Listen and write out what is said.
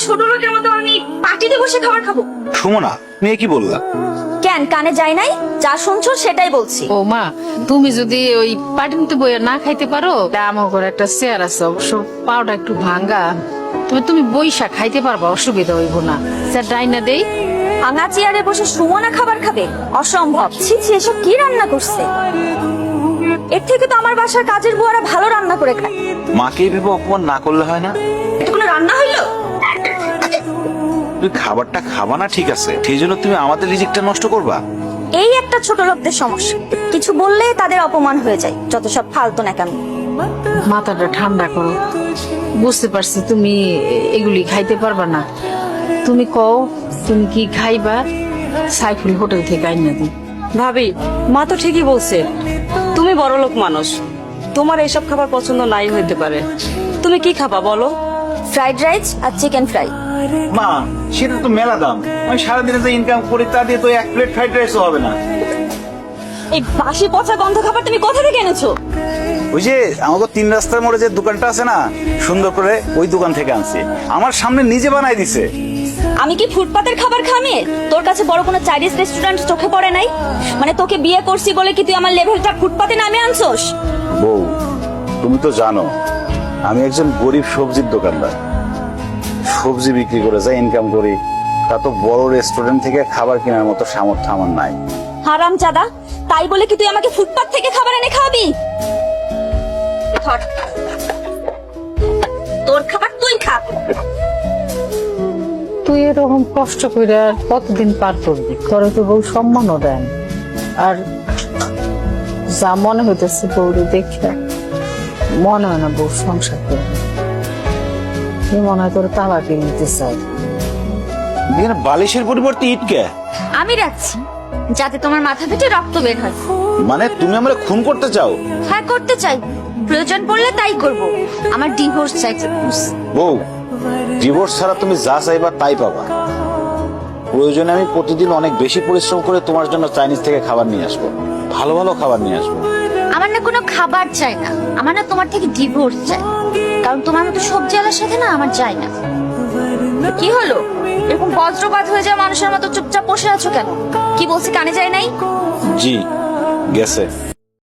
ছোট লোকের মতো আমি পার্টিতে বসে খাবার খাবো? সুমনা, তুমি কি বললা? কেন কানে যায় নাই? যা শুনছো সেটাই বলছি। ও মা, তুমি যদি ওই পাটিতে বইয়া না খাইতে পারো, আমার ঘরে একটা চেয়ার আছে, অবশ্য পাওটা একটু ভাঙ্গা, তবে তুমি বইসা খাইতে পারবা, অসুবিধা হইব না। স্যার ডাইনা দেই। ভাঙা চেয়ারে বসে সুমনা খাবার খাবে? অসম্ভব। ছি ছি, এসব কি রান্না করছে? এর থেকে তো আমার বাসার কাজের বুয়ারা ভালো রান্না করে খায়। মাকে ভেবে অপমান না করলে হয় না? এটা কোনো রান্না হইলো? তুমি খাবারটা খাবা না ঠিক আছে, সেই জন্য তুমি আমাদের রিজিকটা নষ্ট করবা? এই একটা ছোট লোকদের সমস্যা, কিছু বললে তাদের অপমান হয়ে যায়। যত সব ফালতু নাকামি। মাথাটা ঠান্ডা করো, বুঝতে পারছি তুমি এগুলি খাইতে পারবা না। তুমি কও তুমি কি খাইবা, সাইফুল হোটেল থেকে আইনা দিই। ভাবি, মা তো ঠিকই বলছে, তুমি বড়লোক মানুষ, তোমার এইসব খাবার পছন্দ নাই হইতে পারে। তুমি কি খাবা বলো? ফ্রাইড রাইস আর চিকেন ফ্রাই। মা, সেটা তো মেলা দাম। আমি সারাদিনে যে ইনকাম করি তা দিয়ে তো 1 প্লেট ফ্রাইড রাইসও হবে না। এই বাসি পচা গন্ধ খাবার তুমি কোথা থেকে এনেছো? ওই যে আমাকে 3 রাস্তার মোড়ে যে দোকানটা আছে না, সুন্দর করে ওই দোকান থেকে আনছি। আমার সামনে নিজে বানাই দিছে। আমি কি ফুটপাতের খাবার খামে? তোর কাছে বড় কোনো চাইনিজ রেস্টুরেন্ট চোখে পড়ে নাই? মানে তোকে বিয়ে করছি বলে কি তুই আমার লেভেলটা ফুটপাতে নামে আনছোস? বউ, তুমি তো জানো আমি একজন গরিব সবজির দোকানদার। সবজি বিক্রি করে যা ইনকাম করি তা তো বড় রেস্টুরেন্ট থেকে খাবার কেনার মতো সামর্থ্য আমার নাই। হারাম জাদা, তাই বলে কি তুই আমাকে ফুটপাত থেকে খাবার এনে খাওয়াবি? ধর, তোর খাবার তুই খা। তুই এরকম কষ্ট করে আর কতদিন পার করবি? তোরে তো বউ সম্মানও দেন, আর যা মনে হইতেছে বউরে দেখে মনে হয় না বউ সংসার করবে। তুই মনে হয় তোর তালা কিনে নিতে চাই। এখানে বালিশের পরিবর্তে ইটকে আমি রাখছি যাতে তোমার মাথা ফেটে রক্ত বের হয়। মানে তুমি আমরা খুন করতে চাও? হ্যাঁ করতে চাই, প্রয়োজন পড়লে তাই করব। আমার ডিভোর্স চাই। বউ, ডিভোর্স ছাড়া তুমি যা চাইবা তাই পাবা। প্রয়োজনে আমি প্রতিদিন অনেক বেশি পরিশ্রম করে তোমার জন্য চাইনিজ থেকে খাবার নিয়ে আসবো, ভালো ভালো খাবার নিয়ে আসবো। আমার না কোনো খাবার চাই না, আমার না তোমার থেকে ডিভোর্স চাই। কারণ তোমার মতো সবজি আলার সাথে না আমার যায় না। কি হলো, এরকম বজ্রপাত হয়ে যায় মানুষের মতো চুপচাপ বসে আছো কেন? কি বলছি কানে যায় নাই? জি, গেছে।